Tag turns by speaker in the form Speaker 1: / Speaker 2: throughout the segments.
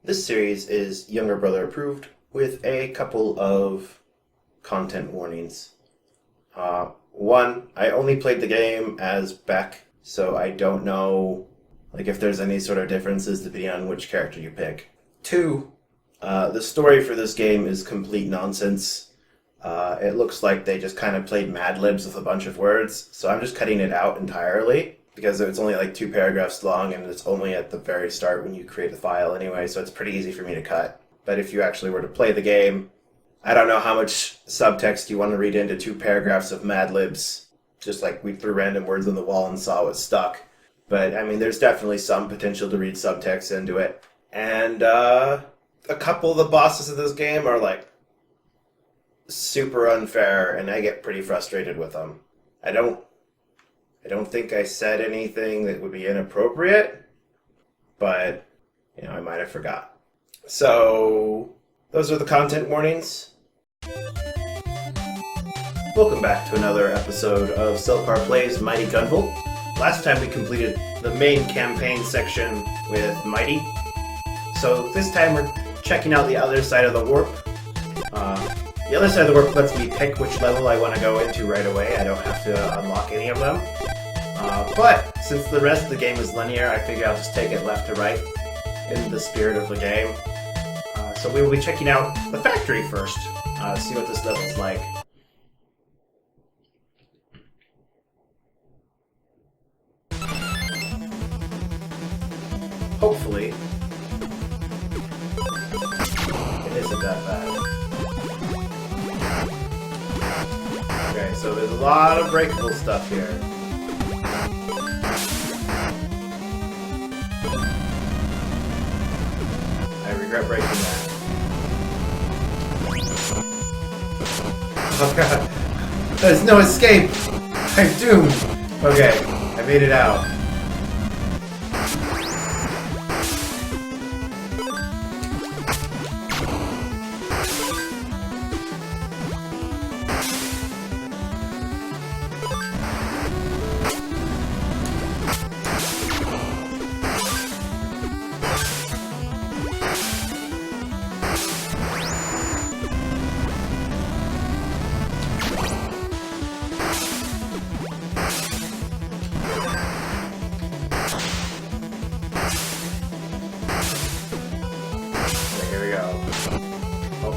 Speaker 1: This series is younger brother approved with a couple of content warnings. One, I only played the game as Beck, so I don't know if there's any sort of differences depending on which character you pick. Two, the story for this game is complete nonsense. It looks like they just kind of played Mad Libs with a bunch of words, so I'm just cutting it out entirely because it's only like 2 paragraphs long and it's only at the very start when you create the file anyway, so it's pretty easy for me to cut. But if you actually were to play the game, I don't know how much subtext you want to read into 2 paragraphs of Mad Libs, just like we threw random words on the wall and saw what stuck. But, I mean, there's definitely some potential to read subtext into it. And a couple of the bosses of this game are, super unfair, and I get pretty frustrated with them. I don't think I said anything that would be inappropriate, but, I might have forgot. So, those are the content warnings. Welcome back to another episode of Selpar Plays Mighty Gunvolt. Last time we completed the main campaign section with Mighty. So this time we're checking out the other side of the warp. The other side of the warp lets me pick which level I want to go into right away. I don't have to unlock any of them. But since the rest of the game is linear, I figure I'll just take it left to right in the spirit of the game. So we will be checking out the factory first, see what this level's like. Hopefully, it isn't that bad. Okay, so there's a lot of breakable stuff here. I regret breaking that. Oh god, there's no escape! I'm doomed! Okay, I made it out.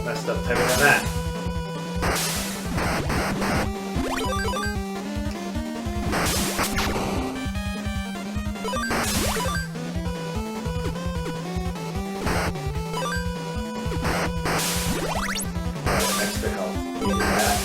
Speaker 1: Messed up timing on that. Extra help. Needed that.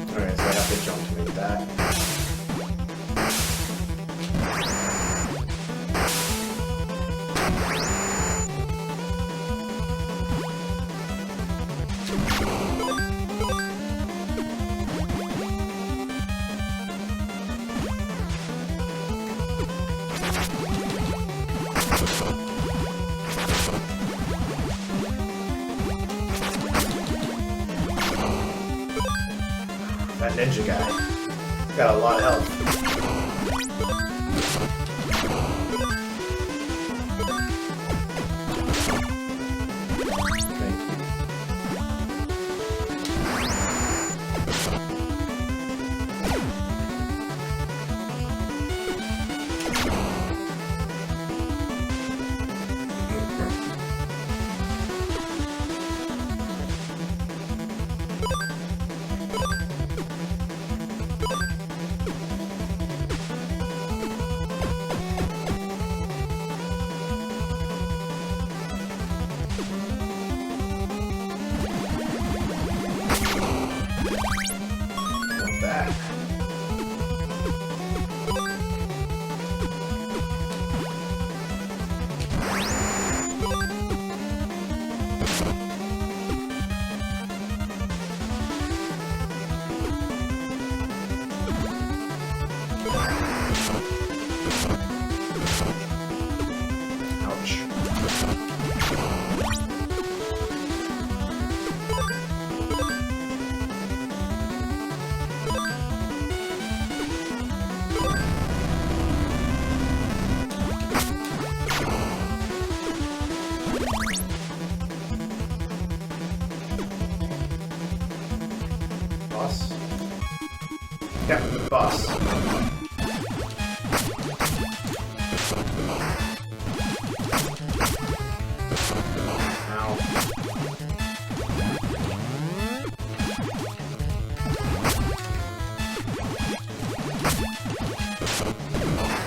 Speaker 1: Alright, so I have to jump to make that. That ninja guy got a lot of health. Boss? Yeah, boss. Ow.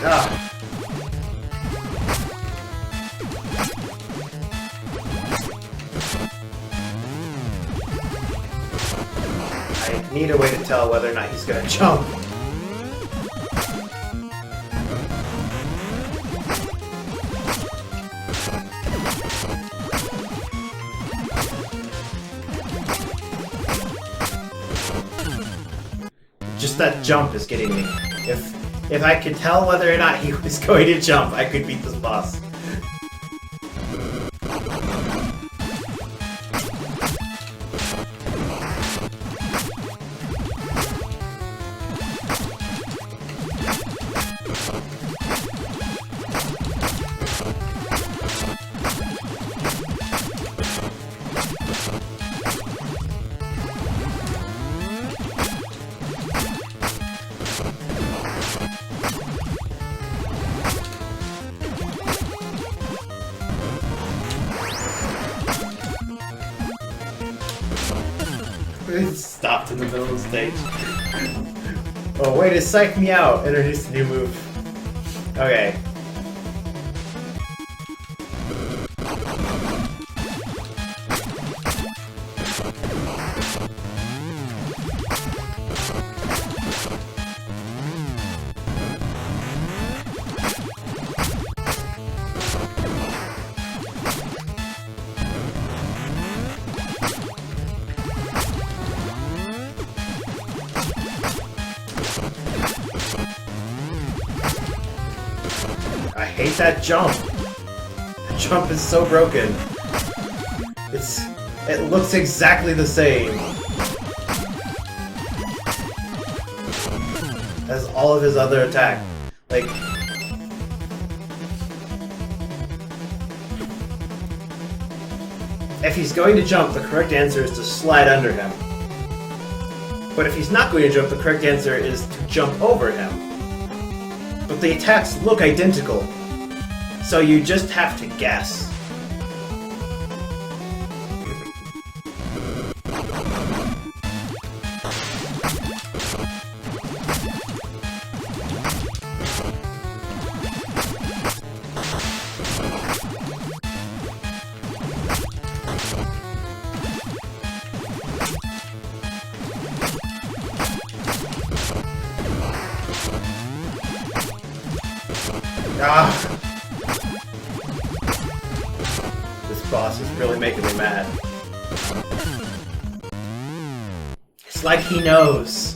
Speaker 1: Ah. I need a way to tell whether or not he's gonna jump. Just that jump is getting me. If I could tell whether or not he was going to jump, I could beat this boss. It stopped in the middle of the stage. Oh, way to psych me out! Introduce a new move. Okay. I hate that jump. The jump is so broken. It looks exactly the same as all of his other attack. Like, if he's going to jump, the correct answer is to slide under him. But if he's not going to jump, the correct answer is to jump over him. But the attacks look identical, so you just have to guess. Ah! This boss is really making me mad. It's like he knows.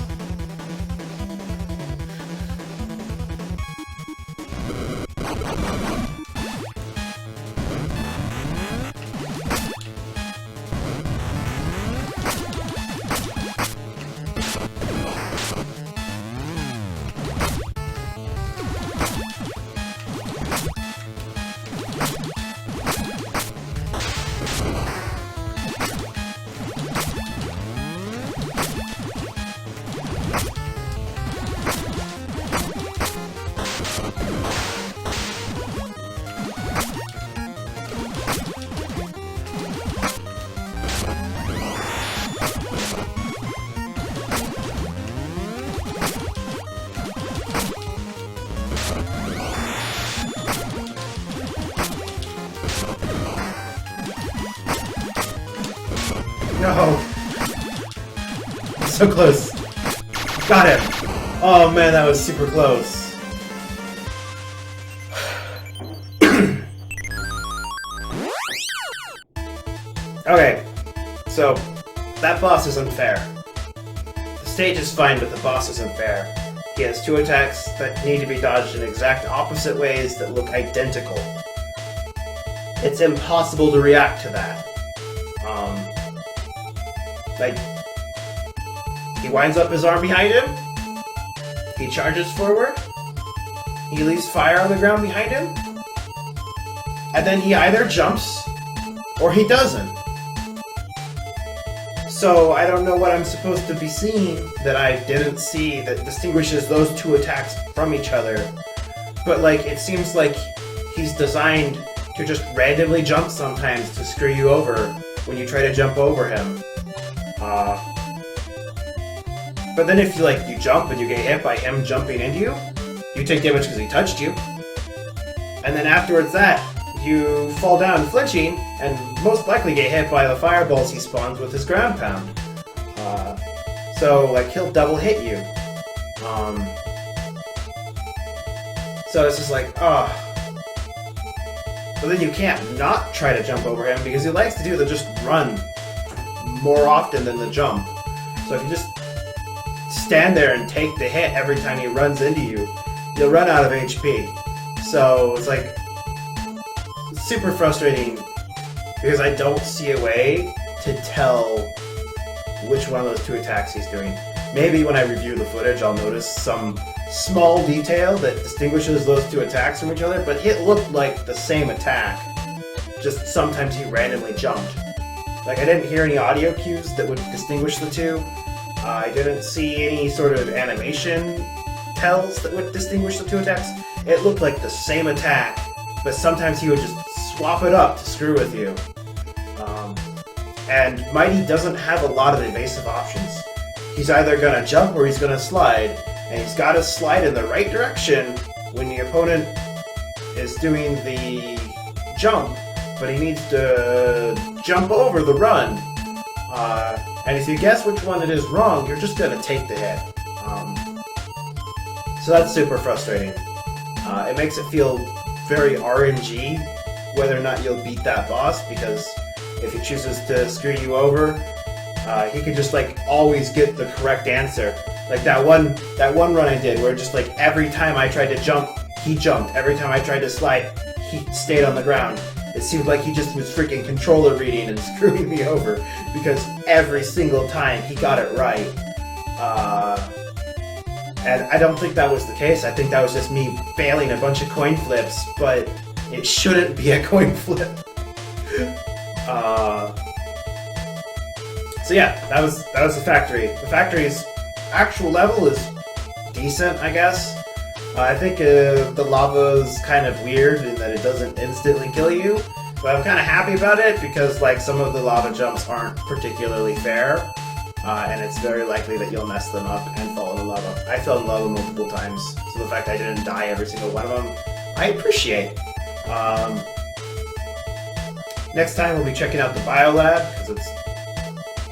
Speaker 1: No! So close. Got him! Oh man, that was super close. Okay, so that boss is unfair. The stage is fine, but the boss isn't fair. He has 2 attacks that need to be dodged in exact opposite ways that look identical. It's impossible to react to that. Like, he winds up his arm behind him, he charges forward, he leaves fire on the ground behind him, and then he either jumps or he doesn't. So I don't know what I'm supposed to be seeing that I didn't see that distinguishes those 2 attacks from each other. But like, it seems like he's designed to just randomly jump sometimes to screw you over when you try to jump over him. But then if you jump and you get hit by him jumping into you, you take damage because he touched you. And then afterwards you fall down flinching and most likely get hit by the fireballs he spawns with his ground pound. So like, he'll double hit you. So it's just like, But then you can't not try to jump over him because he likes to do the just run more often than the jump. So if you just stand there and take the hit every time he runs into you, you'll run out of HP. So it's like super frustrating because I don't see a way to tell which one of those 2 attacks he's doing. Maybe when I review the footage I'll notice some small detail that distinguishes those 2 attacks from each other, but it looked like the same attack, just sometimes he randomly jumped. Like, I didn't hear any audio cues that would distinguish the 2. I didn't see any sort of animation tells that would distinguish the 2 attacks. It looked like the same attack, but sometimes he would just swap it up to screw with you. And Mighty doesn't have a lot of evasive options. He's either gonna jump or he's gonna slide, and he's gotta slide in the right direction when the opponent is doing the jump, but he needs to jump over the run. And if you guess which one it is wrong, you're just gonna take the hit. So that's super frustrating. It makes it feel very RNG whether or not you'll beat that boss, because if he chooses to screw you over, he can just like always get the correct answer. Like that one run I did where just like every time I tried to jump, he jumped. Every time I tried to slide, he stayed on the ground. It seemed like he just was freaking controller reading and screwing me over, because every single time he got it right. And I don't think that was the case. I think that was just me failing a bunch of coin flips, but it shouldn't be a coin flip. So yeah, that was the factory. The factory's actual level is decent, I guess. I think the lava's kind of weird in that it doesn't instantly kill you, but I'm kind of happy about it because like some of the lava jumps aren't particularly fair, and it's very likely that you'll mess them up and fall in lava. I fell in lava multiple times, so the fact I didn't die every single one of them, I appreciate. Next time we'll be checking out the Biolab, because it's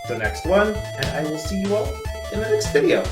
Speaker 1: the next one, and I will see you all in the next video.